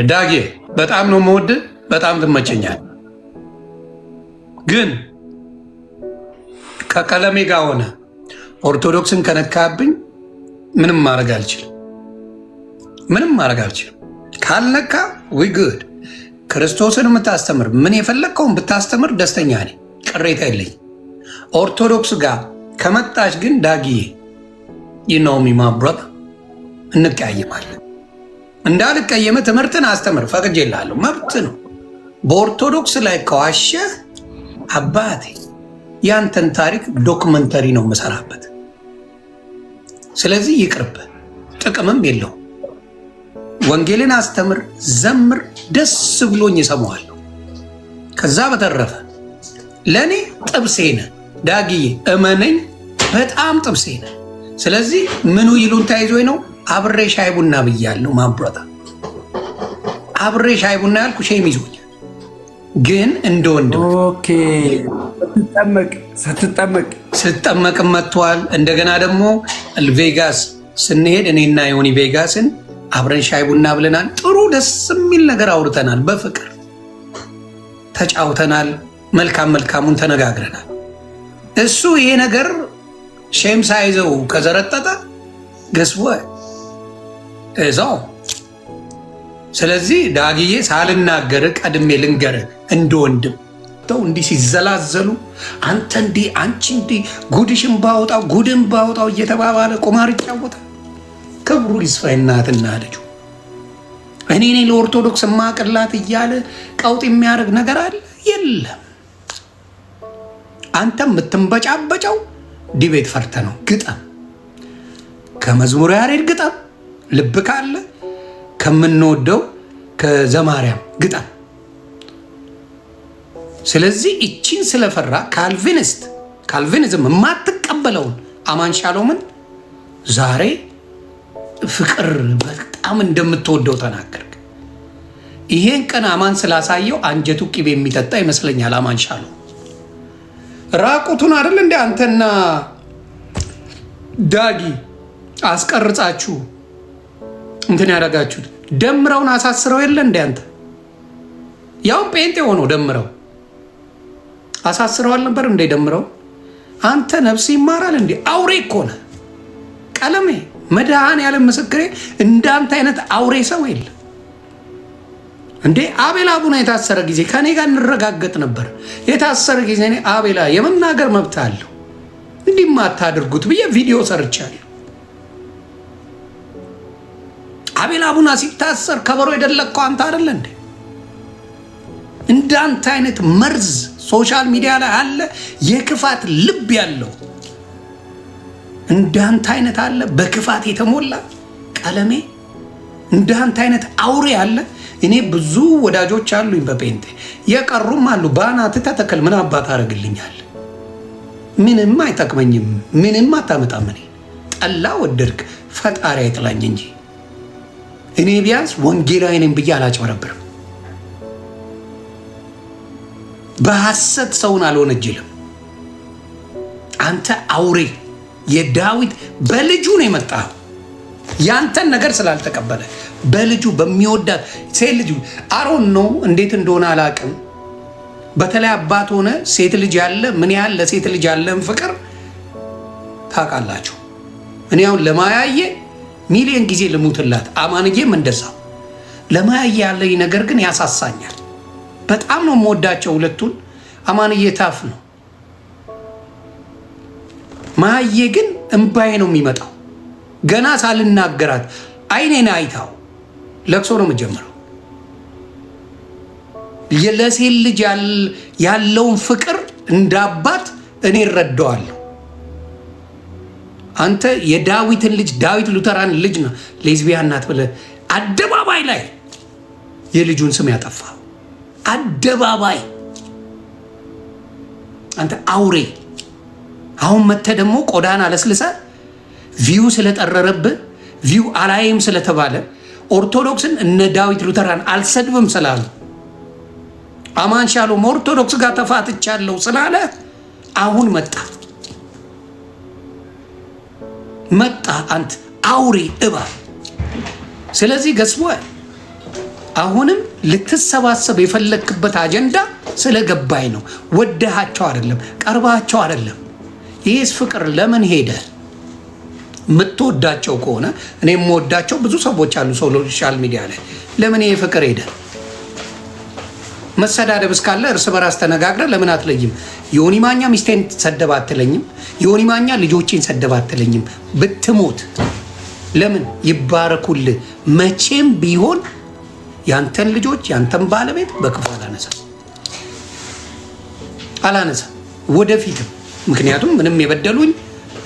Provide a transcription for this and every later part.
ዳጌ በጣም ነው መወድ፣ በጣም ትመቸኛል። ግን ከቀለሜ ጋር ሆነ ኦርቶዶክስን ከነካብኝ ምንም ማድረግ አልችልም። ምንም ማድረግ አልችልም። ካልነካ ዊ ጉድ ክርስቶስን የምታስተምር ምን የፈለግከውን ብታስተምር ደስተኛ ነኝ፣ ቅሬታ የለኝም። ኦርቶዶክስ ጋር ከመጣች ግን ዳጊዬ ይነውሚ ማብረጥ እንቀያየማለን። እንዳልቀየመ ትምህርትን አስተምር ፈቅጄልሃለሁ፣ መብት ነው። በኦርቶዶክስ ላይ ከዋሸህ አባቴ ያንተን ታሪክ ዶክመንተሪ ነው የምሰራበት። ስለዚህ ይቅርብ፣ ጥቅምም የለውም። ወንጌልን አስተምር፣ ዘምር፣ ደስ ብሎኝ እሰማዋለሁ። ከዛ በተረፈ ለእኔ ጥብሴ ነህ ዳጊዬ፣ እመነኝ፣ በጣም ጥብሴ ነህ። ስለዚህ ምኑ ይሉን ተያይዞኝ ነው አብሬ ሻይ ቡና ብያለሁ። ማብረታ አብሬ ሻይ ቡና ያልኩ ሼም ይዞኛል። ግን እንደ ወንድም ስትጠመቅም መጥቷል። እንደገና ደግሞ ቬጋስ ስንሄድ እኔና ዮኒ ቬጋስን አብረን ሻይ ቡና ብለናል። ጥሩ ደስ የሚል ነገር አውርተናል። በፍቅር ተጫውተናል። መልካሙን ተነጋግረናል። እሱ ይሄ ነገር ሼም ሳይዘው ከዘረጠጠ ገስወ እዛው። ስለዚህ ዳግዬ ሳልናገር ቀድሜ ልንገር እንደ ወንድም እንዲህ ሲዘላዘሉ አንተ እንዲህ አንቺ እንዲህ ጉድሽን ባወጣው ጉድን ባወጣው እየተባባለ ቁማር ይጫወታል። ክብሩ ይስፋ እናትና ልጁ። እኔ ለኦርቶዶክስ ማቅላት እያለ ቀውጥ የሚያደርግ ነገር አለ የለም። አንተ የምትንበጫበጨው ዲቤት ፈርተ ነው። ግጠም፣ ከመዝሙር ያሬድ ግጠም፣ ልብ ካለ ከምንወደው ከዘማርያም ግጠም። ስለዚህ እቺን ስለፈራ ካልቪኒዝም የማትቀበለውን አማን ሻሎምን ዛሬ ፍቅር በጣም እንደምትወደው ተናገርክ። ይሄን ቀን አማን ስላሳየው አንጀቱ ቅቤ የሚጠጣ ይመስለኛል። አማን ሻሎም ራቁቱን አይደል እንደ አንተና ዳጊ አስቀርጻችሁ እንትን ያደረጋችሁት ደምረውን አሳስረው የለ እንደ አንተ ያው ጴንጤ ሆኖ ደምረው አሳስረዋል ነበር እንደ ደምረው። አንተ ነፍስ ይማራል እንዴ? አውሬ እኮ ነህ ቀለሜ። መድኃኔዓለም ምስክሬ፣ እንዳንተ አይነት አውሬ ሰው የለ እንዴ። አቤላ አቡና የታሰረ ጊዜ ከኔ ጋር እንረጋገጥ ነበር። የታሰረ ጊዜ እኔ አቤላ የመናገር መብት አለው እንዲህ ማታደርጉት ብዬ ቪዲዮ ሰርቻለሁ። አቤላ አቡና ሲታሰር ከበሮ የደለቅከው አንተ አይደለ እንዴ? እንዳንተ አይነት መርዝ ሶሻል ሚዲያ ላይ አለ፣ የክፋት ልብ ያለው እንዳንተ አይነት አለ፣ በክፋት የተሞላ ቀለሜ። እንዳንተ አይነት አውሬ አለ። እኔ ብዙ ወዳጆች አሉኝ በጴንጤ የቀሩም አሉ። ባናት ተተከል ምን አባት አደርግልኛል? ምንም አይጠቅመኝም፣ ምንም አታመጣም። እኔ ጠላ ወደድክ ፈጣሪ አይጥላኝ እንጂ እኔ ቢያንስ ወንጌላዊ ነኝ ብዬ አላጭበረብርም። በሐሰት ሰውን አልወነጀልም። አንተ አውሬ የዳዊት በልጁ ነው የመጣው። ያንተን ነገር ስላልተቀበለ በልጁ በሚወዳት ሴት ልጁ አሮን ነው እንዴት እንደሆነ አላቅም። በተለይ አባት ሆነ ሴት ልጅ ያለ ምን ያህል ለሴት ልጅ ያለን ፍቅር ታውቃላችሁ። እኔ አሁን ለማያየ ሚሊዮን ጊዜ ልሙትላት፣ አማንዬም እንደዛው። ለማያየ ያለኝ ነገር ግን ያሳሳኛል። በጣም ነው የምወዳቸው ሁለቱን። አማንዬ ታፍ ነው፣ ማያየ ግን እምባዬ ነው የሚመጣው። ገና ሳልናገራት አይኔን አይታው ለቅሶ ነው የምጀምረው። ለሴት ልጅ ያለውን ፍቅር እንዳባት እኔ እረዳዋለሁ። አንተ የዳዊትን ልጅ ዳዊት ሉተራን ልጅ ነው ሌዝቢያን ናት ብለህ አደባባይ ላይ የልጁን ስም ያጠፋ አደባባይ። አንተ አውሬ። አሁን መተህ ደግሞ ቆዳን አለስልሰ ቪው ስለጠረረብህ ቪው አላይም ስለተባለ ኦርቶዶክስን እነ ዳዊት ሉተራን አልሰድብም ስላሉ አማን ሻሎም ኦርቶዶክስ ጋር ተፋትቻለሁ ስላለ አሁን መጣ አንተ አውሬ እባብ። ስለዚህ ገስቦ አሁንም ልትሰባሰብ የፈለክበት አጀንዳ ስለገባኝ ነው። ወደሃቸው አይደለም፣ ቀርባቸው አይደለም። ይህስ ፍቅር ለምን ሄደ? የምትወዳቸው ከሆነ እኔ የምወዳቸው ብዙ ሰዎች አሉ ሶሻል ሚዲያ ላይ። ለምን ይሄ ፍቅር ሄደ? መሰዳደብ እስካለ እርስ በራስ ተነጋግረ ለምን አትለይም? ዮኒ ማኛ ሚስቴን ሰደባ አትለኝም? ዮኒ ማኛ ልጆቼን ሰደባ አትለኝም? ብትሞት ለምን ይባረኩልህ? መቼም ቢሆን ያንተን ልጆች ያንተን ባለቤት በክፉ አላነሳ ወደፊትም። ምክንያቱም ምንም የበደሉኝ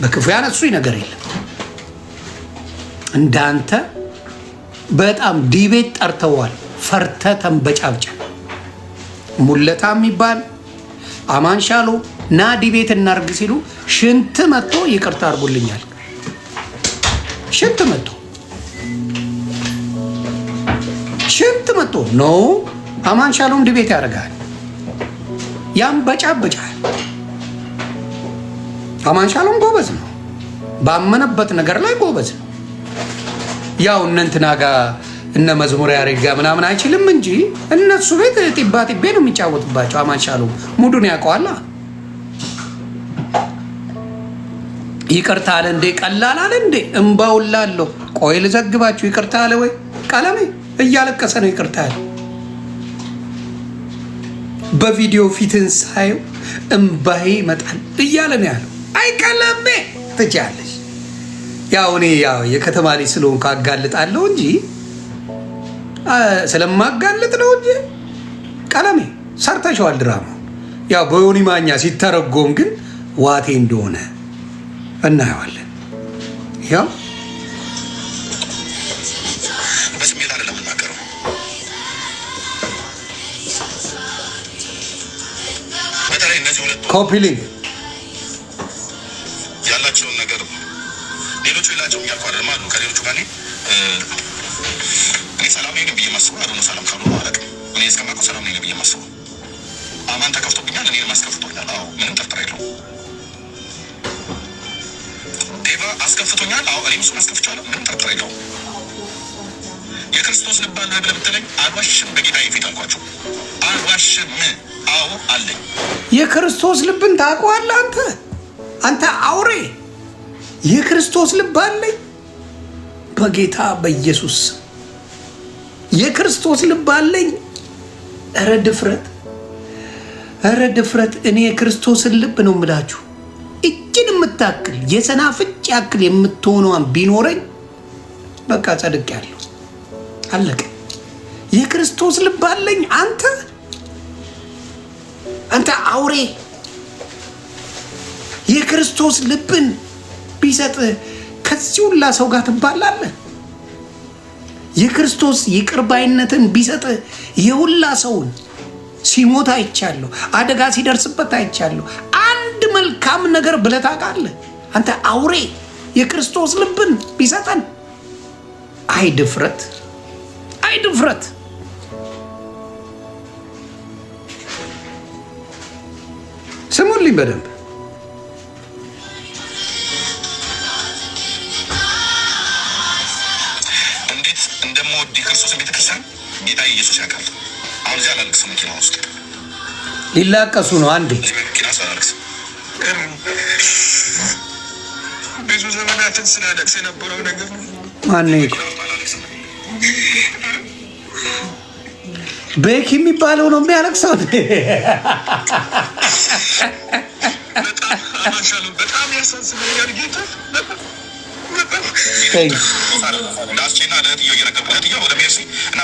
በክፉ ያነሱኝ ነገር የለም። እንዳንተ በጣም ዲቤት ጠርተዋል። ፈርተ ተንበጫብጫ ሙለታ የሚባል አማንሻሎ ና ዲቤት እናርግ ሲሉ ሽንት መጥቶ ይቅርታ አርጉልኛል። ሽንት መጥቶ ኖ አማንሻሎም ዲቤት ያደርጋል፣ ያንበጫብጫል። አማንሻሎም ጎበዝ ነው፣ ባመነበት ነገር ላይ ጎበዝ ነው። ያው እነንትና ጋር እነ መዝሙር ያሬድ ጋር ምናምን አይችልም እንጂ እነሱ ቤት ጢባ ጢቤ ነው የሚጫወትባቸው። አማንሻሎም ሙዱን ያውቀዋላ። ይቅርታ አለ እንዴ? ቀላል አለ እንዴ? እምባውላለሁ። ቆይ ልዘግባችሁ። ይቅርታ አለ ወይ? ቀለሜ እያለቀሰ ነው ይቅርታ ያለ። በቪዲዮ ፊትን ሳየው እምባዬ ይመጣል እያለ ነው ያለው። አይ ቀለሜ ትችያለሽ። ያው እኔ ያው የከተማ ልጅ ስለሆንኩ አጋልጣለሁ እንጂ ስለማጋልጥ ነው እንጂ ቀለሜ ሰርተሽዋል ድራማ። ያው በዮኒ ማኛ ሲተረጎም ግን ዋቴ እንደሆነ እናየዋለን። ያው በስሜት አይደለም የምናገረው። በተለይ እነዚህ ሁለቱ ኮፒ ሊንክ ያላቸውን ነገር ሌሎቹ የላቸውም እያልኩ አይደለም አሉ። ከሌሎቹ ጋር እኔ ሰላም ነኝ ብዬ ማስበው አሉ ነው። ሰላም ካሉ ማለት እኔ እስከማውቀው ሰላም ነኝ ብዬ ማስበው አማን ተከፍቶብኛል፣ እኔንም አስከፍቶኛል። አዎ ምንም ጥርጥር የለውም። ዴቫ አስከፍቶኛል። አዎ እኔም እሱን አስከፍቻለሁ። ምንም ጥርጥር የለውም። የክርስቶስ ልብ አለህ ብለህ ብትለኝ አልዋሽም፣ በጌታዬ ፊት አልኳቸው። አልዋሽም። አዎ አለኝ። የክርስቶስ ልብን ታውቀዋለህ አንተ አውሬ። የክርስቶስ ልብ አለኝ በጌታ በኢየሱስ የክርስቶስ ልብ አለኝ። ኧረ ድፍረት! እኔ የክርስቶስን ልብ ነው የምላችሁ። እጅን የምታክል የሰናፍጭ ያክል የምትሆነዋን ቢኖረኝ በቃ ጸድቄያለሁ፣ አለቀ። የክርስቶስ ልብ አለኝ። አንተ አውሬ የክርስቶስ ልብን ቢሰጥ ከዚህ ሁላ ሰው ጋር ትባላለህ? የክርስቶስ ይቅር ባይነትን ቢሰጥ የሁላ ሰውን ሲሞት አይቻለሁ፣ አደጋ ሲደርስበት አይቻለሁ። አንድ መልካም ነገር ብለህ ታውቃለህ? አንተ አውሬ የክርስቶስ ልብን ቢሰጠን። አይ ድፍረት! ስሙልኝ በደንብ። እንዴት እንደምወድ የክርስቶስን ቤተክርስቲያን ጌታ ኢየሱስ ያውቃል። አሁን እዚያ ላልቅስ መኪና ውስጥ ሊላቀሱ ነው። አንዴ መኪና ሳላልቅስ ብዙ ዘመናትን ስላለቅስ የነበረው ነገር ማነው? ቤኪ የሚባለው ነው የሚያለቅሰው። በጣም ያሳዝነኛል ጌታ። ዳስቼና ለእህትዮ እየነገርኩ እህትዮ ወደ ሜርሲ እና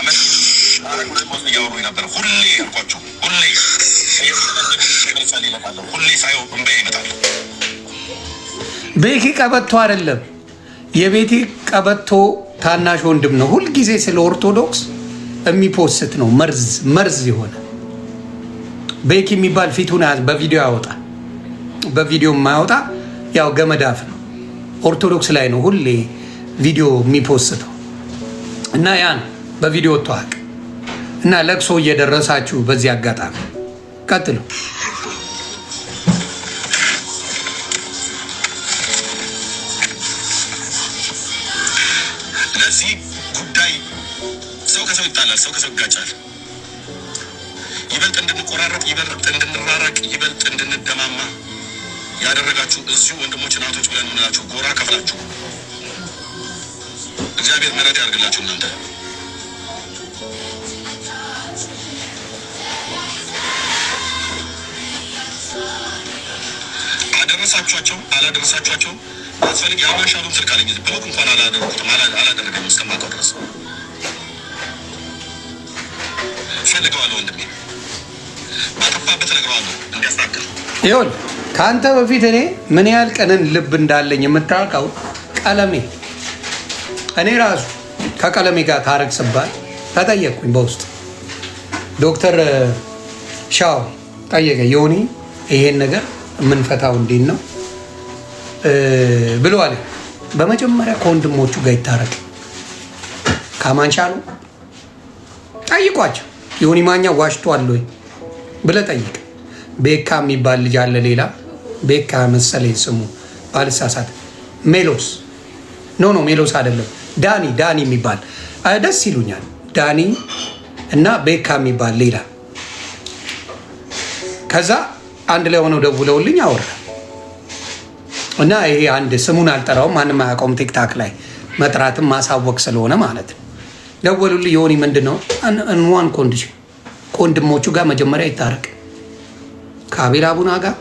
እያወሩ ነበር። ሁሌ ሳየው እንበያ ይመጣል። ቤኪ ቀበቶ አይደለም፣ የቤቲ ቀበቶ ታናሽ ወንድም ነው። ሁልጊዜ ስለ ኦርቶዶክስ የሚፖስት ነው። መርዝ የሆነ ቤኪ የሚባል ፊቱን በቪዲዮ ያወጣል። በቪዲዮ የማያወጣ ያው ገመዳፍ ነው። ኦርቶዶክስ ላይ ነው ሁሌ ቪዲዮ የሚፖስተው እና ያን በቪዲዮ ተዋቅ እና ለቅሶ እየደረሳችሁ በዚህ አጋጣሚ ቀጥሉ። ለዚህ ጉዳይ ሰው ከሰው ይጣላል። ይጣላል፣ ሰው ከሰው ይጋጫል። ይበልጥ እንድንቆራረጥ፣ ይበልጥ እንድንራራቅ፣ ይበልጥ እንድንደማማ ያደረጋችሁ እዚሁ ወንድሞች እናቶች ብለን የምንላችሁ ጎራ ከፍላችሁ እግዚአብሔር ምሕረት ያድርግላችሁ። እናንተ አደረሳችኋቸው አላደረሳችኋቸው ያስፈልግ የአማሻሉን ስልክ አለኝ ብሎክ እንኳን አላደረጉትም፣ አላደረገም እስከማውቀው ድረስ ፈልገዋለሁ። ወንድሜ ባጠፋበት እነግረዋለሁ እንዲያስተካክል። ይኸውልህ ከአንተ በፊት እኔ ምን ያህል ቀንን ልብ እንዳለኝ የምታውቀው ቀለሜ። እኔ ራሱ ከቀለሜ ጋር ታረቅ ስባል ተጠየቅኩኝ በውስጥ ዶክተር ሻው ጠየቀ ዮኒ ይሄን ነገር የምንፈታው እንዴት ነው ብሎ አለ። በመጀመሪያ ከወንድሞቹ ጋር ይታረቅ ካማንቻሉ ጠይቋቸው። ዮኒ ማኛ ዋሽቷል ወይ ብለህ ጠይቅ። ቤካ የሚባል ልጅ አለ፣ ሌላ ቤካ መሰለኝ ስሙ ባልሳሳት፣ ሜሎስ ኖ ሜሎስ አይደለም፣ ዳኒ የሚባል ደስ ይሉኛል። ዳኒ እና ቤካ የሚባል ሌላ። ከዛ አንድ ላይ ሆነው ደውለውልኝ አወራ እና ይሄ አንድ ስሙን አልጠራውም፣ ማንም አያውቀውም፣ ቲክታክ ላይ መጥራትም ማሳወቅ ስለሆነ ማለት ነው። ደወሉልኝ። ዮኒ ምንድን ነው እንዋን ኮንዲሽን ከወንድሞቹ ጋር መጀመሪያ ይታረቅ፣ ከአቤል አቡና ጋር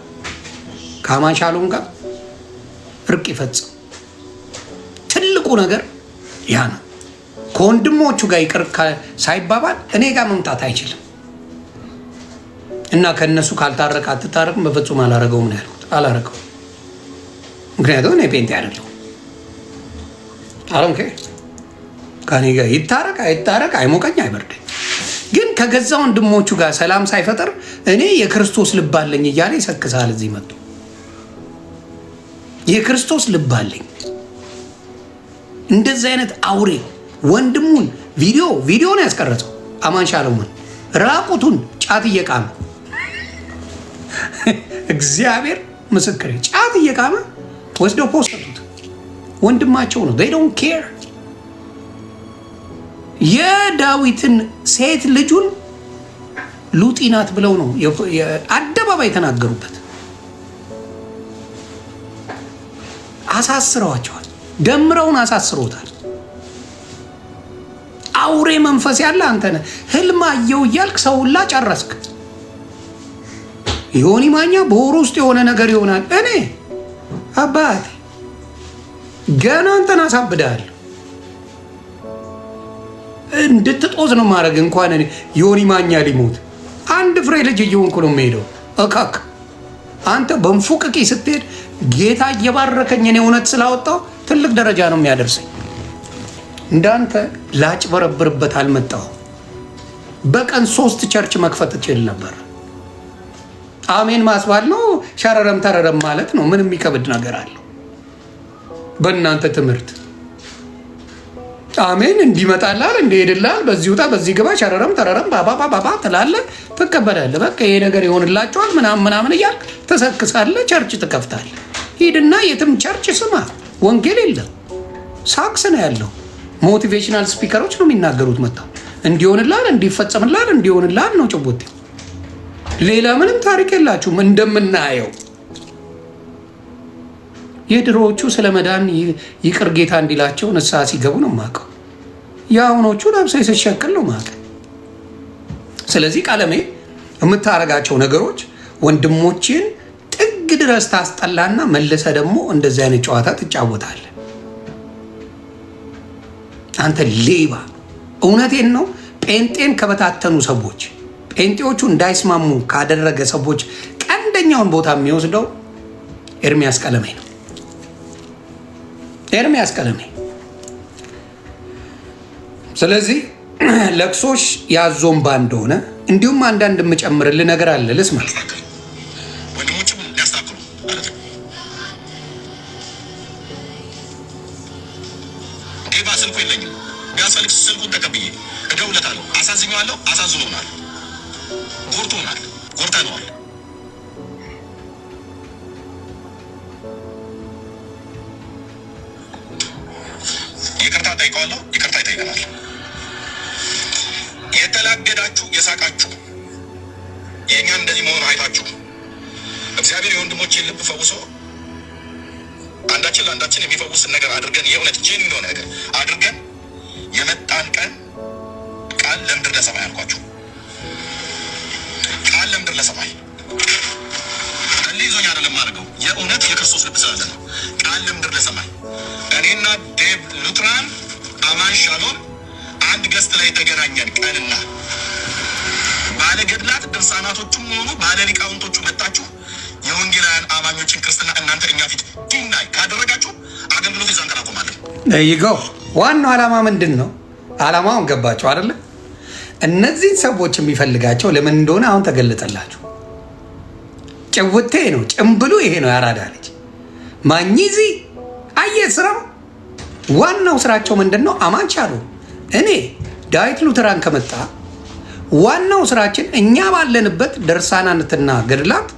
ከአማንሻሎም ጋር እርቅ ይፈጽም። ትልቁ ነገር ያ ነው። ከወንድሞቹ ጋር ይቅር ሳይባባል እኔ ጋር መምጣት አይችልም እና ከእነሱ ካልታረቅ አትታረቅም። በፍጹም አላረገውም ነው ያልኩት። አላረገው ምክንያቱም እኔ ፔንቴ አይደለሁ። አሮንኬ ከኔ ጋር ይታረቅ አይታረቅ አይሞቀኝ አይበርደኝ። ግን ከገዛ ወንድሞቹ ጋር ሰላም ሳይፈጠር እኔ የክርስቶስ ልብ አለኝ እያለ ይሰክሳል። እዚህ መጥቶ የክርስቶስ ልብ አለኝ። እንደዚህ አይነት አውሬ ወንድሙን ቪዲዮ ነው ያስቀረጸው። አማንሻለሙን ራቁቱን ጫት እየቃመ እግዚአብሔር ምስክሬ ጫት እየቃመ ወስደው ፖስተቱት። ወንድማቸው ነው። they don't care። የዳዊትን ሴት ልጁን ሉጢ ናት ብለው ነው አደባባይ የተናገሩበት። አሳስረዋቸዋል። ደምረውን አሳስሮታል። አውሬ መንፈስ ያለ አንተ ነህ። ህልም አየው እያልክ ሰው ሁላ ጨረስክ። ዮኒ ማኛ በወር ውስጥ የሆነ ነገር ይሆናል። እኔ አባቴ ገና አንተን አሳብዳለሁ። እንድትጦዝ ነው ማድረግ። እንኳን እኔ ዮኒ ማኛ ሊሞት አንድ ፍሬ ልጅ እየሆንኩ ነው የምሄደው። እካክ አንተ በንፉቅቂ ስትሄድ ጌታ እየባረከኝ እኔ እውነት ስላወጣው ትልቅ ደረጃ ነው የሚያደርሰኝ። እንዳንተ ላጭበረብርበት አልመጣሁም። በቀን 3 ቸርች መክፈት እችል ነበር። አሜን ማስባል ነው፣ ሸረረም ተረረም ማለት ነው። ምን የሚከብድ ነገር አለው? በእናንተ ትምህርት አሜን እንዲመጣላል እንደሄድላል፣ በዚህ ውጣ በዚህ ግባ፣ ሸረረም ተረረም ባባ ትላለህ፣ ትቀበላለህ። በቃ ይሄ ነገር ይሆንላቸዋል ምናምን እያልክ ተሰክሳለህ፣ ቸርች ትከፍታለህ። ሂድና የትም ቸርች ስማ፣ ወንጌል የለም ሳክስ ነው ያለው። ሞቲቬሽናል ስፒከሮች ነው የሚናገሩት። መጣው እንዲሆንላል እንዲፈጸምላል እንዲሆንላል ነው ጭቦቴ። ሌላ ምንም ታሪክ የላችሁም። እንደምናየው የድሮዎቹ ስለ መዳን ይቅር ጌታ እንዲላቸው ንስሐ ሲገቡ ነው የማውቀው። የአሁኖቹ ለብሰው የተሸከል ነው የማውቀው። ስለዚህ ቀለሜ የምታረጋቸው ነገሮች ወንድሞችን ጥግ ድረስ ታስጠላና መልሰ ደግሞ እንደዚህ አይነት ጨዋታ ትጫወታለህ። አንተ ሌባ! እውነቴን ነው። ጴንጤን ከበታተኑ ሰዎች፣ ጴንጤዎቹ እንዳይስማሙ ካደረገ ሰዎች ቀንደኛውን ቦታ የሚወስደው ኤርሚያስ ቀለሜ ነው። ኤርሚያስ ቀለሜ። ስለዚህ ለቅሶሽ ያዞምባ እንደሆነ እንዲሁም አንዳንድ የምጨምርልህ ነገር አለ። ልስማ። ወንድሞችም ሊያስታክሉ ጌባ ስልኩ የለኝም። ቢያስፈልግ ስልኩን ተቀብዬ እደውለታለሁ። አሳዝኘዋለሁ። አሳዝኖናል፣ ጎርቶናል፣ ጎርተነዋል። ይቅርታ ጠይቀዋለሁ። ይቅርታ ይጠይቀናል። እየሳቃችሁ የእኛን እንደዚህ መሆኑ አይታችሁ እግዚአብሔር የወንድሞቼን ልብ ፈውሶ አንዳችን ለአንዳችን የሚፈውስን ነገር አድርገን የእውነት ጄን የሆነ ነገር አድርገን የመጣን ቀን ቃል ለምድር ለሰማይ አልኳችሁ። ቃል ለምድር ለሰማይ ይዞኝ አይደለም አድርገው የእውነት የክርስቶስ ልብ ስላለ ነው። ቃል ለምድር ለሰማይ እኔና ዴቭ ሉትራን አማን ሻሎም አንድ ገስት ላይ የተገናኘን ቀንና ባለ ገድላት ድርሳናቶቹም ሆኑ ባለ ሊቃውንቶቹ መጣችሁ የወንጌላውያን አማኞችን ክርስትና እናንተ እኛ ፊት ዲናይ ካደረጋችሁ አገልግሎት ይዛን ቀን አቆማለሁ። ይገው ዋናው ዓላማ ምንድን ነው? ዓላማውን ገባችሁ አይደለ? እነዚህን ሰዎች የሚፈልጋቸው ለምን እንደሆነ አሁን ተገለጠላችሁ። ጭውቴ ነው፣ ጭምብሉ ይሄ ነው። ያራዳ ልጅ ማኝዚ አየ ስራው ዋናው ስራቸው ምንድን ነው? አማን ሻሎም እኔ ዳዊት ሉተራን ከመጣ ዋናው ስራችን እኛ ባለንበት ድርሳናትና ገድላት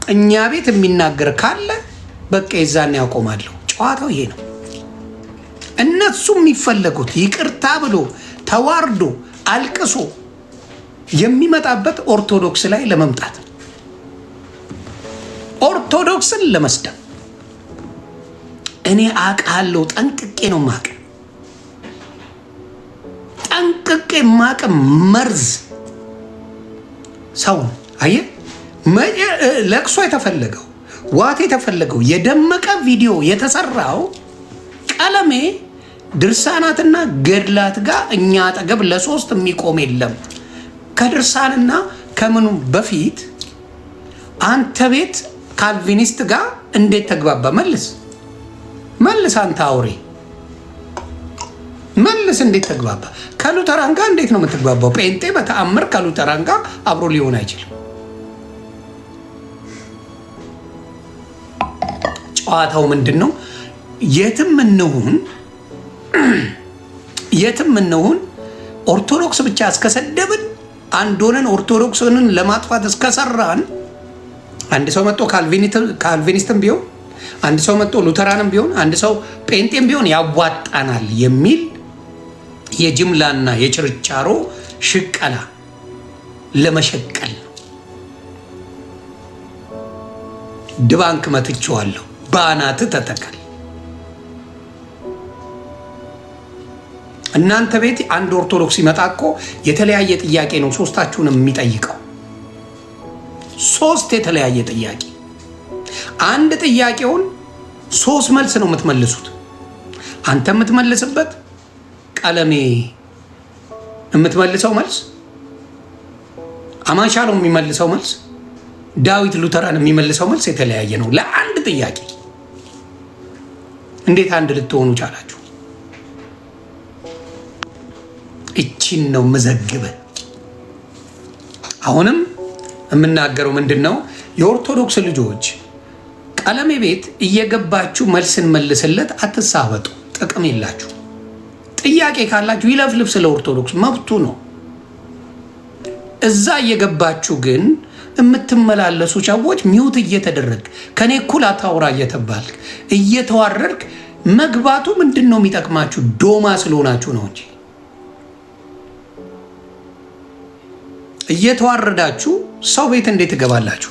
እኛ ቤት የሚናገር ካለ በቃ የዛን ያቆማለሁ። ጨዋታው ይሄ ነው። እነሱ የሚፈለጉት ይቅርታ ብሎ ተዋርዶ አልቅሶ የሚመጣበት ኦርቶዶክስ ላይ ለመምጣት ኦርቶዶክስን ለመስደብ። እኔ አውቃለሁ፣ ጠንቅቄ ነው ማቅ ጠንቅቄ ማቅ መርዝ ሰው አየ ለቅሶ የተፈለገው ዋት የተፈለገው የደመቀ ቪዲዮ የተሰራው ቀለሜ ድርሳናትና ገድላት ጋር እኛ አጠገብ ለሶስት የሚቆም የለም። ከድርሳንና ከምኑ በፊት አንተ ቤት ካልቪኒስት ጋር እንዴት ተግባባ? መልስ አንተ አውሬ መልስ። እንዴት ተግባባ? ከሉተራን ጋር እንዴት ነው የምትግባባው? ጴንጤ በተአምር ከሉተራን ጋር አብሮ ሊሆን አይችልም። ጨዋታው ምንድን ነው? የትም እንሁን ኦርቶዶክስ ብቻ እስከሰደብን አንድ ሆነን ኦርቶዶክስን ለማጥፋት እስከሰራን አንድ ሰው መጥቶ ካልቪኒስትም ቢሆን አንድ ሰው መጥቶ ሉተራንም ቢሆን አንድ ሰው ጴንጤም ቢሆን ያዋጣናል የሚል የጅምላና የችርቻሮ ሽቀላ ለመሸቀል ነው። ድባንክ መትቼዋለሁ። ባናት ተተከል። እናንተ ቤት አንድ ኦርቶዶክስ ይመጣ እኮ የተለያየ ጥያቄ ነው ሶስታችሁንም የሚጠይቀው። ሶስት የተለያየ ጥያቄ። አንድ ጥያቄውን ሶስት መልስ ነው የምትመልሱት። አንተ የምትመልስበት፣ ቀለሜ የምትመልሰው መልስ፣ አማን ሻሎም የሚመልሰው መልስ፣ ዳዊት ሉተራን የሚመልሰው መልስ የተለያየ ነው ለአንድ ጥያቄ። እንዴት አንድ ልትሆኑ ቻላችሁ? እቺን ነው መዘግበ። አሁንም የምናገረው ምንድን ነው? የኦርቶዶክስ ልጆች ቀለሜ ቤት እየገባችሁ መልስን መልስለት፣ አትሳበጡ። ጥቅም የላችሁ። ጥያቄ ካላችሁ ይለፍልፍ፣ ስለ ኦርቶዶክስ መብቱ ነው። እዛ እየገባችሁ ግን የምትመላለሱ ሰዎች ሚውት እየተደረግ ከኔ እኩል አታውራ እየተባልክ እየተዋረድክ መግባቱ ምንድን ነው የሚጠቅማችሁ? ዶማ ስለሆናችሁ ነው እንጂ እየተዋረዳችሁ ሰው ቤት እንዴት ትገባላችሁ?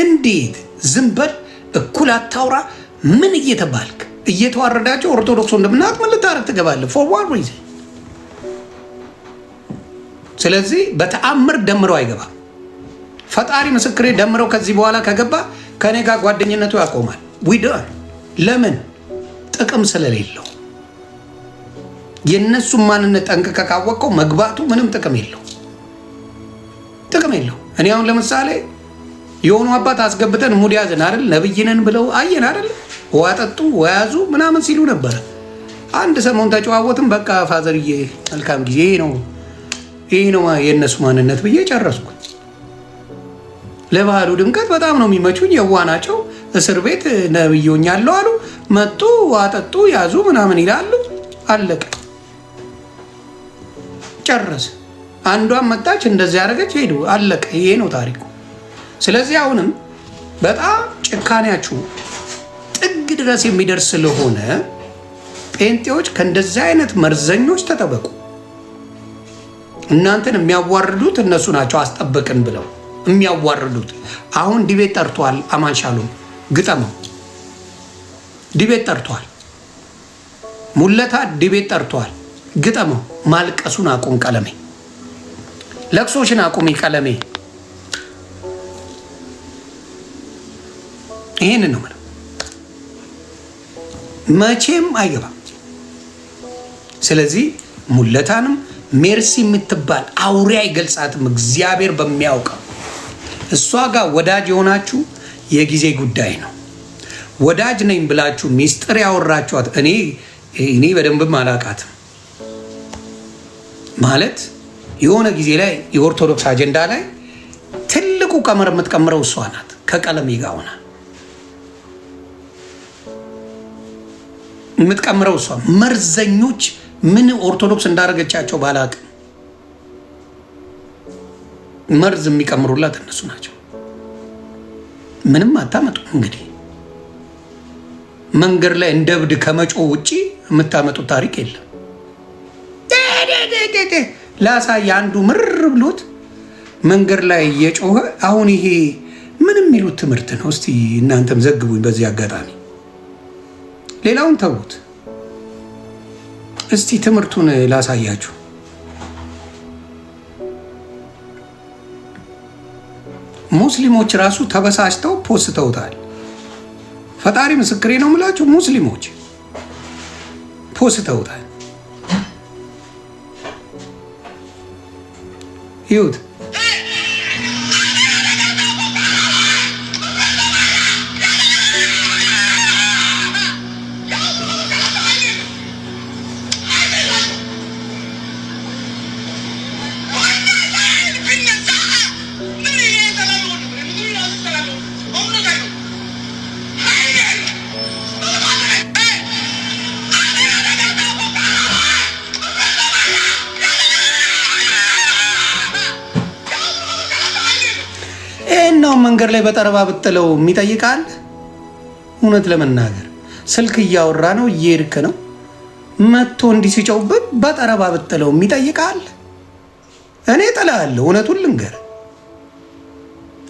እንዴት ዝም በል እኩል አታውራ ምን እየተባልክ እየተዋረዳችሁ ኦርቶዶክስ ወንድምናት ምን ልታረግ ትገባለህ? ፎር ዋት ሪዝን? ስለዚህ በተአምር ደምረው አይገባም። ፈጣሪ ምስክሬ፣ ደምረው ከዚህ በኋላ ከገባ ከኔ ጋር ጓደኝነቱ ያቆማል። ዊደር ለምን? ጥቅም ስለሌለው። የእነሱን ማንነት ጠንቅቀ ካወቀው መግባቱ ምንም ጥቅም የለው። እኔ አሁን ለምሳሌ የሆኑ አባት አስገብተን ሙድ ያዝን አይደል፣ ነብይነን ብለው አየን አይደል፣ ዋጠጡ ወያዙ ምናምን ሲሉ ነበረ። አንድ ሰሞን ተጨዋወትም። በቃ ፋዘርዬ መልካም ጊዜ ይሄ ነው የእነሱ ማንነት ብዬ ጨረስኩ። ለባህሉ ድምቀት በጣም ነው የሚመቹኝ። የዋናቸው እስር ቤት ነብዮኛለሁ አሉ፣ መጡ፣ ዋጠጡ፣ ያዙ ምናምን ይላሉ። አለቀ፣ ጨረስ። አንዷን መጣች፣ እንደዚህ ያደረገች፣ ሄዱ፣ አለቀ። ይሄ ነው ታሪኩ። ስለዚህ አሁንም በጣም ጭካኔያችሁ ጥግ ድረስ የሚደርስ ስለሆነ ጴንጤዎች ከእንደዚህ አይነት መርዘኞች ተጠበቁ። እናንተን የሚያዋርዱት እነሱ ናቸው። አስጠበቅን ብለው የሚያዋርዱት። አሁን ዲቤት ጠርቷል። አማን ሻሎም ግጠመው። ዲቤት ጠርቷል። ሙለታ ዲቤት ጠርቷል። ግጠመው። ማልቀሱን አቁም ቀለሜ። ለቅሶሽን አቁሚ ቀለሜ። ይህን ነው ማለት መቼም አይገባም። ስለዚህ ሙለታንም ሜርሲ የምትባል አውሬ አይገልጻትም። እግዚአብሔር በሚያውቀው እሷ ጋር ወዳጅ የሆናችሁ የጊዜ ጉዳይ ነው። ወዳጅ ነኝ ብላችሁ ሚስጥር ያወራችኋት እኔ በደንብም አላቃትም ማለት የሆነ ጊዜ ላይ የኦርቶዶክስ አጀንዳ ላይ ትልቁ ቀመር የምትቀምረው እሷ ናት። ከቀለሜ ጋር ሆና የምትቀምረው እሷ። መርዘኞች ምን ኦርቶዶክስ እንዳደረገቻቸው ባላቅም መርዝ የሚቀምሩላት እነሱ ናቸው። ምንም አታመጡ። እንግዲህ መንገድ ላይ እንደ እብድ ከመጮ ውጪ የምታመጡት ታሪክ የለም። ላሳይ አንዱ ምርር ብሎት መንገድ ላይ እየጮኸ አሁን ይሄ ምን የሚሉት ትምህርት ነው? እስቲ እናንተም ዘግቡኝ በዚህ አጋጣሚ። ሌላውን ተዉት። እስቲ ትምህርቱን ላሳያችሁ። ሙስሊሞች ራሱ ተበሳጭተው ፖስተውታል። ፈጣሪ ምስክሬ ነው የምላችሁ፣ ሙስሊሞች ፖስተውታል። ይሁት ነው መንገድ ላይ በጠረባ ብጥለው የሚጠይቃል። እውነት ለመናገር ስልክ እያወራ ነው፣ እየሄድክ ነው፣ መጥቶ እንዲህ ሲጨውበት በጠረባ ብጥለው የሚጠይቃል። እኔ ጥላለሁ። እውነቱን ልንገር፣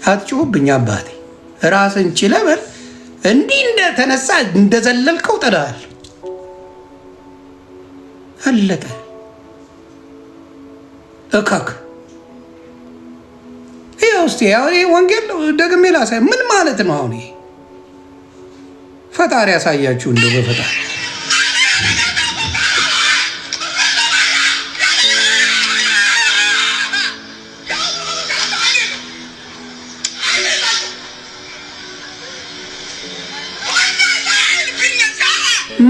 አትጩህብኝ አባቴ። ራስን ችለህ በል። እንዲህ እንደተነሳ እንደዘለልከው ጥላል። አለቀ። እካክ ውስጥ ወንጌል ደግሜ ላሳይ። ምን ማለት ነው አሁን? ፈጣሪ ያሳያችሁ እንደው በፈጣሪ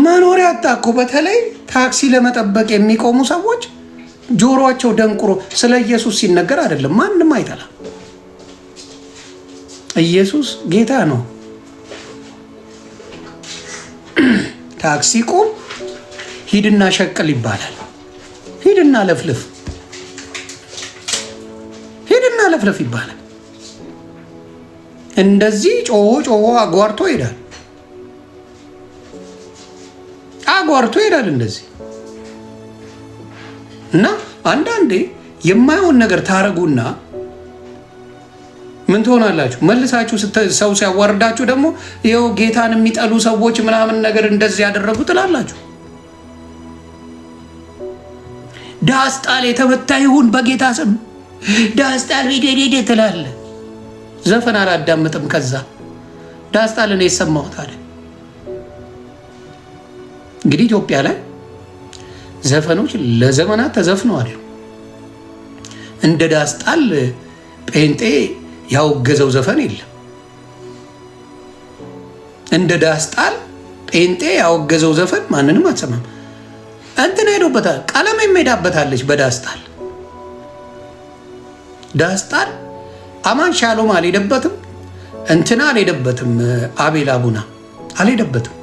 መኖሪያ አጣኩ። በተለይ ታክሲ ለመጠበቅ የሚቆሙ ሰዎች ጆሮአቸው ደንቁሮ ስለ ኢየሱስ ሲነገር አይደለም ማንም አይጠላም። ኢየሱስ ጌታ ነው። ታክሲ ቁም፣ ሂድና ሸቅል ይባላል። ሂድና ለፍልፍ፣ ሂድና ለፍልፍ ይባላል። እንደዚህ ጮሆ አጓርቶ ይሄዳል። አጓርቶ ይሄዳል እንደዚህ። እና አንዳንዴ የማይሆን ነገር ታረጉና ምን ትሆናላችሁ? መልሳችሁ ሰው ሲያዋርዳችሁ ደግሞ ይኸው ጌታን የሚጠሉ ሰዎች ምናምን ነገር እንደዚህ ያደረጉ ትላላችሁ። ዳስጣል የተመታ ይሁን በጌታ ስም ዳስጣል ሄደ ትላለ። ዘፈን አላዳምጥም። ከዛ ዳስጣልን የሰማሁት አለ። እንግዲህ ኢትዮጵያ ላይ ዘፈኖች ለዘመናት ተዘፍነዋል። እንደ ዳስጣል ጴንጤ ያወገዘው ዘፈን የለም። እንደ ዳስጣል ጴንጤ ያወገዘው ዘፈን ማንንም አትሰማም። እንትን ሄዶበታል። ቀለም ሄዳበታለች በዳስጣል። ዳስጣል አማን ሻሎም አልሄደበትም። እንትና አልሄደበትም። አቤል አቡና አልሄደበትም።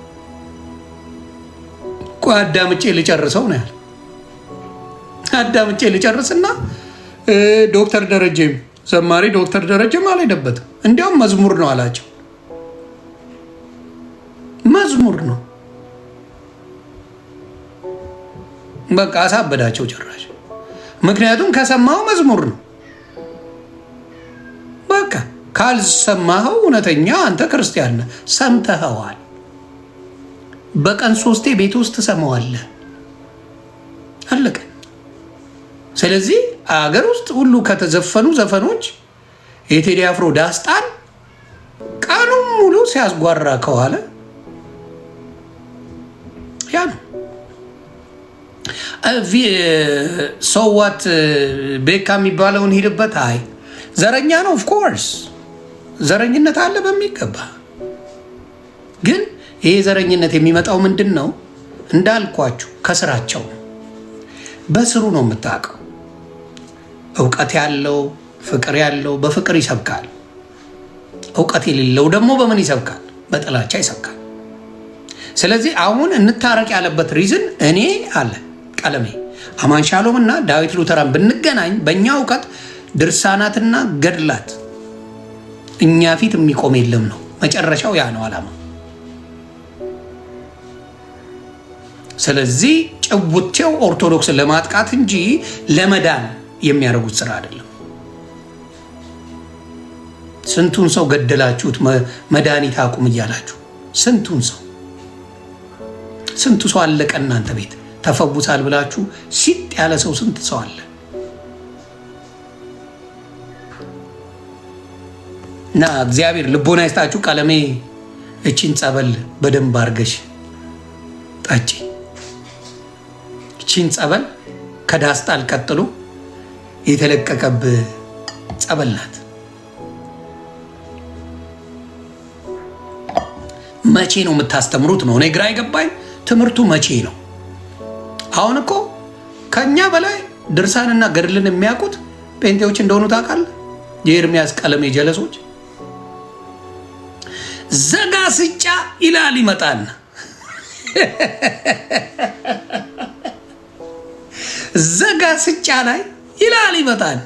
ቆይ አዳምጬ ልጨርሰው ነው ያለ። አዳምጬ ልጨርስና ዶክተር ደረጀም ዘማሪ ዶክተር ደረጀም አልሄደበትም። እንዲያውም መዝሙር ነው አላቸው። መዝሙር ነው በቃ አሳበዳቸው ጭራሽ። ምክንያቱም ከሰማኸው መዝሙር ነው። በቃ ካልሰማኸው እውነተኛ አንተ ክርስቲያን ነህ። ሰምተኸዋል። በቀን 3 ቤት ውስጥ ትሰማዋለህ። አለቀ። ስለዚህ አገር ውስጥ ሁሉ ከተዘፈኑ ዘፈኖች የቴዲ አፍሮ ዳስጣን ቀኑን ሙሉ ሲያስጓራ ከዋለ ያ ነው። ሰዋት ቤካ የሚባለውን ሂድበት። አይ ዘረኛ ነው። ኦፍኮርስ ዘረኝነት አለ በሚገባ። ግን ይሄ ዘረኝነት የሚመጣው ምንድን ነው? እንዳልኳችሁ ከስራቸው በስሩ ነው የምታውቀው። እውቀት ያለው ፍቅር ያለው በፍቅር ይሰብካል። እውቀት የሌለው ደግሞ በምን ይሰብካል? በጥላቻ ይሰብካል። ስለዚህ አሁን እንታረቅ ያለበት ሪዝን እኔ አለ ቀለሜ አማን ሻሎም እና ዳዊት ሉተራን ብንገናኝ በእኛ እውቀት ድርሳናትና ገድላት እኛ ፊት የሚቆም የለም ነው መጨረሻው። ያ ነው ዓላማ። ስለዚህ ጭውቴው ኦርቶዶክስን ለማጥቃት እንጂ ለመዳን የሚያደርጉት ስራ አይደለም። ስንቱን ሰው ገደላችሁት መድኃኒት አቁም እያላችሁ ስንቱ ሰው አለቀ እናንተ ቤት ተፈውሳል ብላችሁ ሲጥ ያለ ሰው ስንት ሰው አለ። እና እግዚአብሔር ልቦና ይስጣችሁ። ቀለሜ እቺን ጸበል በደንብ አርገሽ ጠጪ። እቺን ጸበል ከዳስጣል ቀጥሎ የተለቀቀብ ጸበል ናት። መቼ ነው የምታስተምሩት ነው እኔ ግራ አይገባኝ። ትምህርቱ መቼ ነው? አሁን እኮ ከኛ በላይ ድርሳንና ገድልን የሚያውቁት ጴንጤዎች እንደሆኑ ታውቃለህ። የኤርሚያስ ቀለሜ ጀለሶች ዘጋ ስጫ ይላል ይመጣል። ዘጋ ስጫ ላይ ይላል ይመጣል።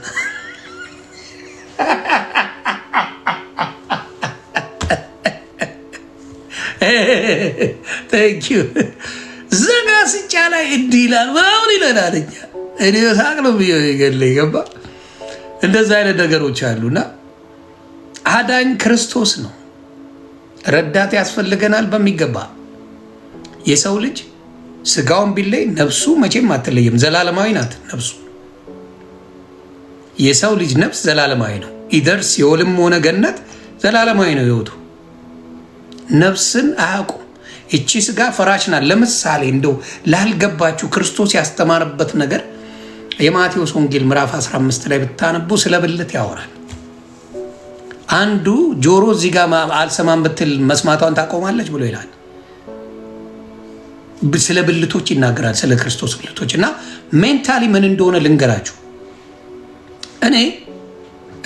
ቴንኪዩ ዘጋ ስጫ ላይ እንዲህ ይላል ምናምን ይለናል። እኔ ሳቅ ነው ገለኝ ገባ። እንደዛ አይነት ነገሮች አሉና አዳኝ ክርስቶስ ነው። ረዳት ያስፈልገናል በሚገባ። የሰው ልጅ ስጋውን ቢለይ ነፍሱ መቼም አትለይም። ዘላለማዊ ናት ነፍሱ። የሰው ልጅ ነፍስ ዘላለማዊ ነው። ኢደር ሲኦልም ሆነ ገነት ዘላለማዊ ነው ህይወቱ። ነፍስን አያውቁም። እቺ ስጋ ፈራሽ ናት። ለምሳሌ እንደው ላልገባችሁ ክርስቶስ ያስተማረበት ነገር የማቴዎስ ወንጌል ምዕራፍ 15 ላይ ብታነቡ ስለ ብልት ያወራል። አንዱ ጆሮ እዚህ ጋር አልሰማም ብትል መስማቷን ታቆማለች ብሎ ይላል። ስለ ብልቶች ይናገራል፣ ስለ ክርስቶስ ብልቶች። እና ሜንታሊ ምን እንደሆነ ልንገራችሁ። እኔ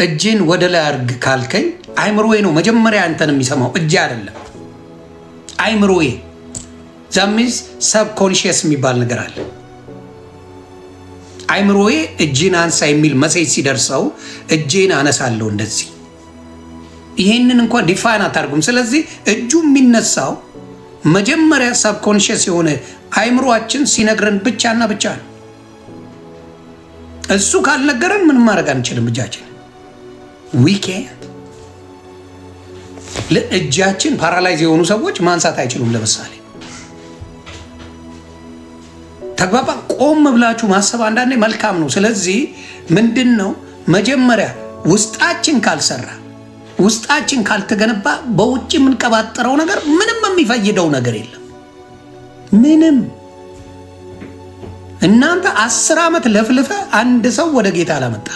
እጅን ወደ ላይ አርግ ካልከኝ አይምሮዬ ነው መጀመሪያ አንተን የሚሰማው፣ እጅ አይደለም። አይምሮዬ ዛሚዝ ሰብኮንሽየስ የሚባል ነገር አለ። አይምሮዬ እጅን አንሳ የሚል መሴጅ ሲደርሰው እጄን አነሳለሁ እንደዚህ። ይሄንን እንኳን ዲፋይን አታርጉም። ስለዚህ እጁ የሚነሳው መጀመሪያ ሰብኮንሽየስ የሆነ አይምሮአችን ሲነግረን ብቻና ብቻ ነው። እሱ ካልነገረን ምንም ማድረግ አንችልም። እጃችን ዊኬንድ ለእጃችን ፓራላይዝ የሆኑ ሰዎች ማንሳት አይችሉም። ለምሳሌ ተግባባ። ቆም ብላችሁ ማሰብ አንዳንዴ መልካም ነው። ስለዚህ ምንድን ነው መጀመሪያ ውስጣችን ካልሰራ፣ ውስጣችን ካልተገነባ በውጭ የምንቀባጠረው ነገር ምንም የሚፈይደው ነገር የለም። ምንም። እናንተ 10 ዓመት ለፍልፈ አንድ ሰው ወደ ጌታ አላመጣ።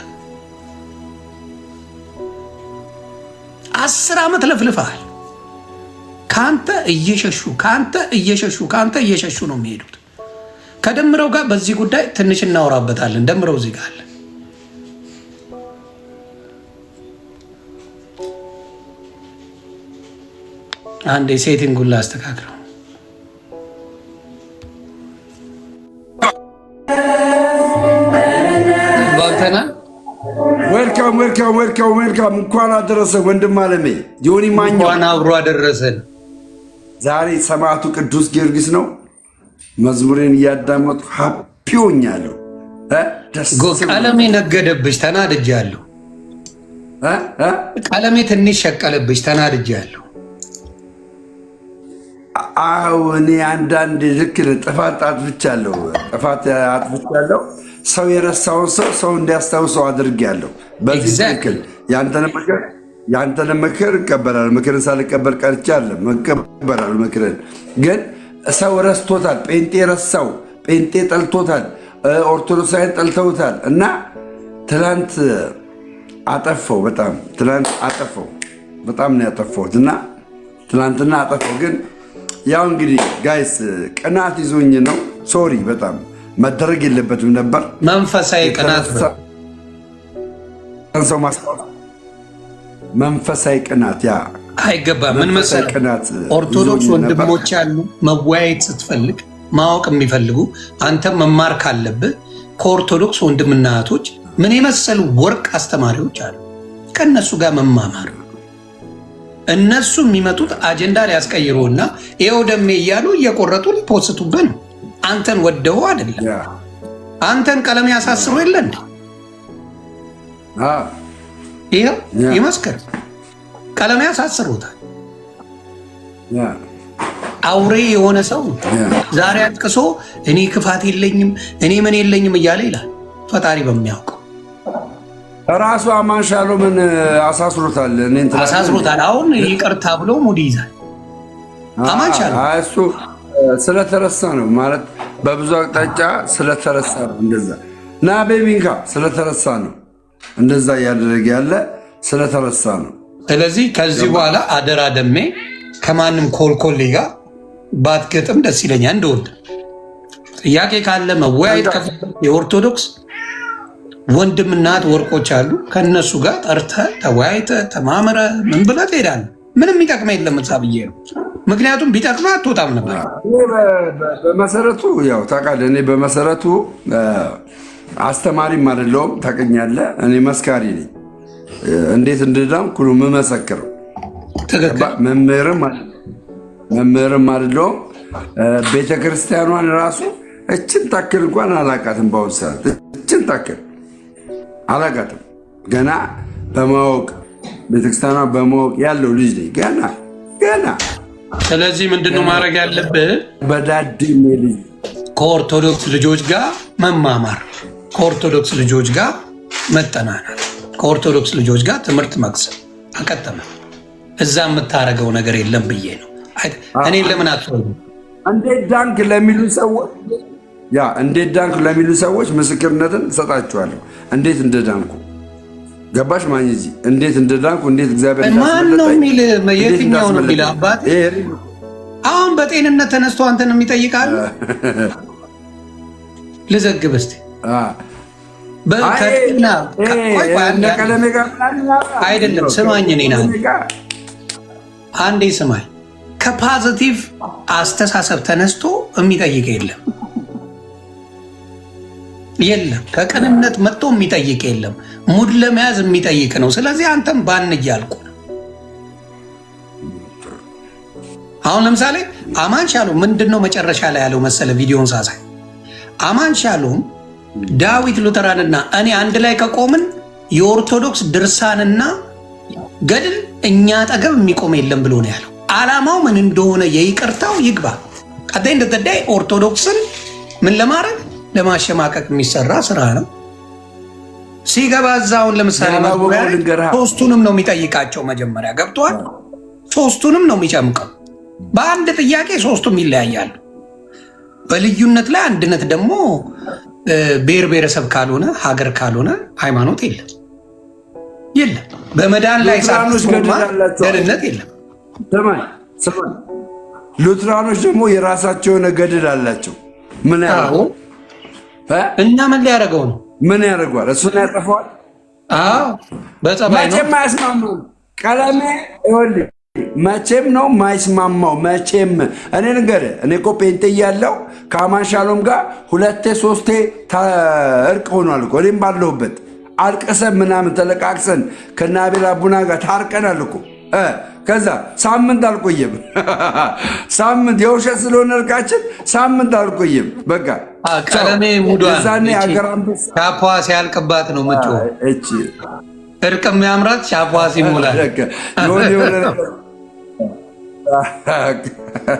10 ዓመት ለፍልፈሃል። ካንተ እየሸሹ ነው የሚሄዱት። ከደምረው ጋር በዚህ ጉዳይ ትንሽ እናወራበታለን። ደምረው እዚህ ጋር አለ። አንዴ ሴቲንጉን ላስተካክለው። ዌልካም። እንኳን አደረሰ ወንድም አለሜ ዮኒ ማኛ። እንኳን አብሮ አደረሰን። ዛሬ ሰማዕቱ ቅዱስ ጊዮርጊስ ነው። መዝሙሬን እያዳመጥኩ ሃፒ ሆኛለሁ። ቀለሜ ነገደብሽ፣ ተናድጃለሁ። ቀለሜ ትንሽ ሸቀለብሽ፣ ተናድጃለሁ። አዎ እኔ አንዳንድ ልክ ጥፋት አጥፍቻለሁ። ሰው የረሳውን ሰው እንዲያስታውሰው አድርጌያለሁ። በዚህ ትክክል ያንተን ምክር እቀበላለሁ። ምክርን ሳልቀበል ቀርቼ አይደለም፣ እቀበላለሁ ምክርን። ግን ሰው ረስቶታል። ጴንጤ ረሳው፣ ጴንጤ ጠልቶታል፣ ኦርቶዶክሳውያን ጠልተውታል። እና ትላንት አጠፋው፣ በጣም ነው ያጠፋሁት። እና ትላንትና አጠፋው። ግን ያው እንግዲህ ጋይስ ቅናት ይዞኝ ነው። ሶሪ፣ በጣም መደረግ የለበትም ነበር። መንፈሳዊ ቅናት ሰው ማስታወስ፣ መንፈሳዊ ቅናት ያ አይገባም። ምን መሰለህ ኦርቶዶክስ ወንድሞች ያሉ መወያየት ስትፈልግ ማወቅ የሚፈልጉ አንተም መማር ካለብህ ከኦርቶዶክስ ወንድምና እህቶች ምን የመሰሉ ወርቅ አስተማሪዎች አሉ። ከእነሱ ጋር መማማር። እነሱ የሚመጡት አጀንዳ ሊያስቀይሩና ይኸው ደሜ እያሉ እየቆረጡ ሊፖስቱብህ ነው። አንተን ወደው አይደለም። አንተን ቀለም ያሳስሩ የለ እንዴ? ይኸው ይመስክር፣ ቀለም ያሳስሩታል። አውሬ የሆነ ሰው ዛሬ አጥቅሶ እኔ ክፋት የለኝም እኔ ምን የለኝም እያለ ይላል። ፈጣሪ በሚያውቀው ራሱ አማን ሻሎምን አሳስሮታል። አሁን ይቅርታ ብሎ ሙድ ይዛል። አማን ሻሎም እሱ ስለተረሳ ነው ማለት በብዙ አቅጣጫ ስለተረሳ ነው። እንደዛ ና ቤቢንካ ስለተረሳ ነው እንደዛ እያደረገ ያለ ስለተረሳ ነው። ስለዚህ ከዚህ በኋላ አደራ ደሜ ከማንም ኮልኮሌ ጋር ባትገጥም ደስ ይለኛል። እንደወድ ጥያቄ ካለ መወያየት የኦርቶዶክስ ወንድምናት ወርቆች አሉ። ከነሱ ጋር ጠርተህ ተወያይተህ ተማምረህ ምን ብለህ ትሄዳለህ። ምንም የሚጠቅመህ የለም እዛ ብዬ ነው። ምክንያቱም ቢጠቅመህ አትወጣም ነበር። በመሰረቱ ያው ታውቃለህ፣ እኔ በመሰረቱ አስተማሪም አይደለሁም ታውቀኛለህ። እኔ መስካሪ ነኝ። እንዴት እንድዳንኩ ነው የምመሰክረው። መምህርም አይደለሁም። ቤተክርስቲያኗን ራሱ እችን ታክል እንኳን አላቃትም። በአሁኑ ሰዓት እችን ታክል አላቃትም። ገና በማወቅ ቤተክርስቲያኗ በማወቅ ያለው ልጅ ነኝ ገና። ስለዚህ ምንድነው ማድረግ ያለብህ? በዳዴ ልጅ ከኦርቶዶክስ ልጆች ጋር መማማር፣ ከኦርቶዶክስ ልጆች ጋር መጠናናት፣ ከኦርቶዶክስ ልጆች ጋር ትምህርት መቅሰም አቀጠመ። እዛ የምታደርገው ነገር የለም ብዬ ነው። እኔን ለምን አትወዱ? እንዴት ዳንክ ለሚሉ ሰዎች ምስክርነትን እሰጣችኋለሁ። እንዴት እንደዳንኩ ገባሽ? ማኝዚ እንዴት እንደዳንኩ እንዴት እግዚአብሔር ማን ነው የሚል የትኛው ነው የሚል አባት አሁን በጤንነት ተነስቶ አንተን የሚጠይቃል። ልዘግብ እስቲ አይደለም ስማኝ፣ እኔን አንዴ ስማኝ። ከፖዚቲቭ አስተሳሰብ ተነስቶ የሚጠይቅ የለም። ከቅንነት መጥቶ የሚጠይቅ የለም። ሙድ ለመያዝ የሚጠይቅ ነው። ስለዚህ አንተም ባን እያልኩ ነው። አሁን ለምሳሌ አማን ሻሎም ምንድነው መጨረሻ ላይ ያለው መሰለ? ቪዲዮን ሳሳይ አማን ሻሎም ዳዊት ሉተራንና እኔ አንድ ላይ ከቆምን የኦርቶዶክስ ድርሳንና ገድል እኛ አጠገብ የሚቆም የለም ብሎ ነው ያለው። ዓላማው ምን እንደሆነ የይቅርታው ይግባ። ቀጣይ እንደተዳይ ኦርቶዶክስን ምን ለማድረግ ለማሸማቀቅ የሚሰራ ስራ ነው። ሲገባ እዛውን ለምሳሌ ሶስቱንም ነው የሚጠይቃቸው። መጀመሪያ ገብቷል። ሶስቱንም ነው የሚጨምቀው። በአንድ ጥያቄ ሶስቱም ይለያያሉ። በልዩነት ላይ አንድነት ደግሞ ብሔር ብሔረሰብ ካልሆነ ሀገር ካልሆነ ሃይማኖት የለም። በመዳን ላይ ደህንነት የለም። ሉትራኖች ደግሞ የራሳቸው የሆነ ገድል አላቸው። ምን ያደርገው እና ምን ሊያደርገው ነው? ምን ያደርገዋል? እሱን ያጠፋዋል። በጸባይ ነው። መቼም አያስማማው። ቀለሜ ይኸውልህ መቼም ነው ማይስማማው። መቼም እኔ ንገርህ፣ እኔ እኮ ጴንጤ እያለሁ ከአማን ሻሎም ጋር 2-3 እርቅ ሆኗል እኮ። እኔም ባለሁበት አልቅሰን ምናምን ተለቃቅሰን ከነ አቤል አቡና ጋር ታርቀናል እኮ። ከዛ ሳምንት አልቆየም። ሳምንት የውሸት ስለሆነ እርቃችን ሳምንት አልቆየም። በቃ ቀለሜ ሙዷል። ሻፓ ሲያልቅባት ነው ምጮ እርቅ የሚያምራት ሻፓ ሲሞላል።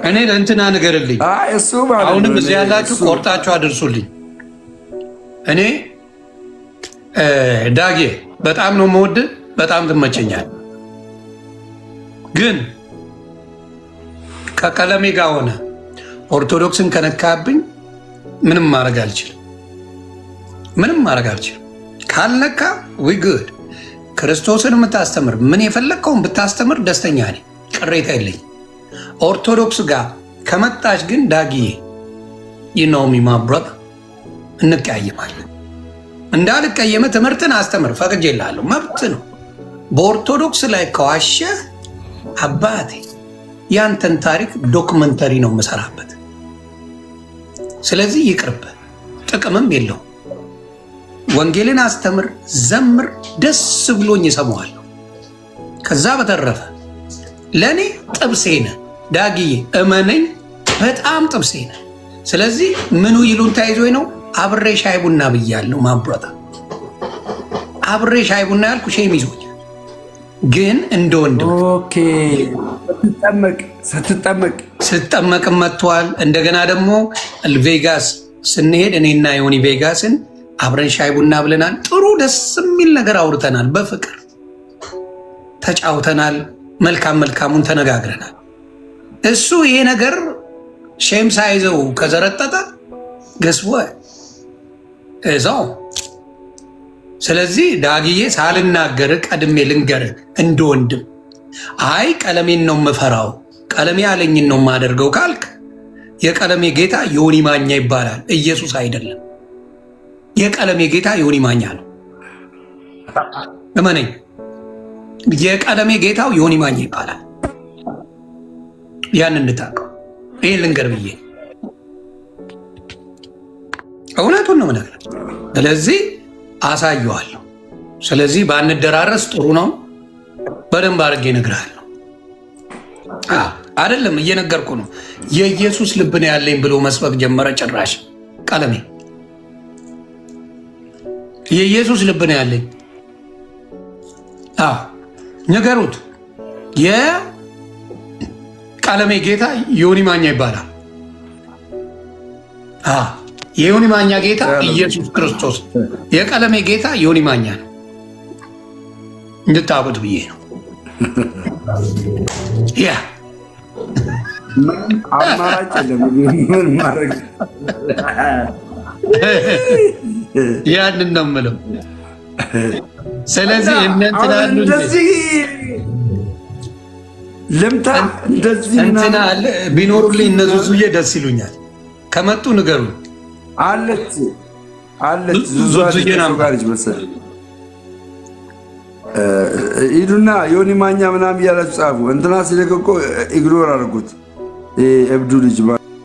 እኔ ለእንትና ንገርልኝ። አሁንም እዚህ ያላችሁ ቆርጣችሁ አድርሱልኝ። እኔ ዳጌ በጣም ነው የምወድህ፣ በጣም ትመቸኛል። ግን ከቀለሜ ጋር ሆነ ኦርቶዶክስን ከነካብኝ ምንም ማድረግ አልችልም። ምንም ማድረግ አልችልም። ካልነካ ዊ ጉድ ክርስቶስን የምታስተምር ምን የፈለግከውን ብታስተምር ደስተኛ ነኝ፣ ቅሬታ የለኝም። ኦርቶዶክስ ጋር ከመጣች ግን ዳጊዬ ይነውሚ ማብረት እንቀያየማለን። እንዳልቀየመ ትምህርትን አስተምር፣ ፈቅጄልሃለሁ፣ መብት ነው። በኦርቶዶክስ ላይ ከዋሸህ አባቴ ያንተን ታሪክ ዶክመንተሪ ነው የምሰራበት። ስለዚህ ይቅርብ፣ ጥቅምም የለው። ወንጌልን አስተምር፣ ዘምር፣ ደስ ብሎኝ እሰማዋለሁ። ከዛ በተረፈ ለእኔ ጥብሴ ነህ ዳጊዬ፣ እመነኝ፣ በጣም ጥብሴ ነህ። ስለዚህ ምኑ ይሉን ተይዞኝ ነው አብሬ ሻይ ቡና ብያለሁ። ማብረታ አብሬ ሻይ ቡና ያልኩ ሼም ይዞኛል። ግን እንደ ወንድም ስትጠመቅም መጥቷል። እንደገና ደግሞ ቬጋስ ስንሄድ እኔና ዮኒ ቬጋስን አብረን ሻይ ቡና ብለናል። ጥሩ ደስ የሚል ነገር አውርተናል። በፍቅር ተጫውተናል። መልካም መልካሙን ተነጋግረናል። እሱ ይሄ ነገር ሼም ሳይዘው ከዘረጠጠ ገስወ እዛው። ስለዚህ ዳግዬ ሳልናገር ቀድሜ ልንገር እንደ ወንድም፣ አይ ቀለሜን ነው የምፈራው፣ ቀለሜ ያለኝን ነው የማደርገው ካልክ የቀለሜ ጌታ ዮኒ ማኛ ይባላል፣ ኢየሱስ አይደለም። የቀለሜ ጌታ ዮኒ ማኛ ነው፣ እመነኝ። የቀለሜ ጌታው ዮኒ ማኛ ይባላል። ያን እንድታውቀው ይህን ልንገር ብዬ እውነቱን ነው የምነግርህ። ስለዚህ አሳየዋለሁ። ስለዚህ ባንደራረስ ጥሩ ነው። በደንብ አድርጌ እነግርሃለሁ። አይደለም እየነገርኩ ነው። የኢየሱስ ልብ ነው ያለኝ ብሎ መስበክ ጀመረ። ጭራሽ ቀለሜ የኢየሱስ ልብ ነው ያለኝ። ንገሩት። የቀለሜ ጌታ ዮኒ ማኛ ይባላል። የዮኒ ማኛ ጌታ ኢየሱስ ክርስቶስ፣ የቀለሜ ጌታ ዮኒ ማኛ ነው። እንድታውቁት ብዬ ነው። ያ አማራጭ ያንን ነው የምለው። ስለዚህ እንትና ልምታ እንደዚህ እንትና ቢኖሩልኝ እነዙዙዬ ደስ ይሉኛል። ከመጡ ንገሩ። አለች ዙዙዬ ጋርጅ መሰለኝ። ሂዱና ዮኒ ማኛ ምናምን እያላችሁ ጻፉ። እንትና ሲለቅ እኮ ኢግኖር አድርጉት። እብዱ ልጅ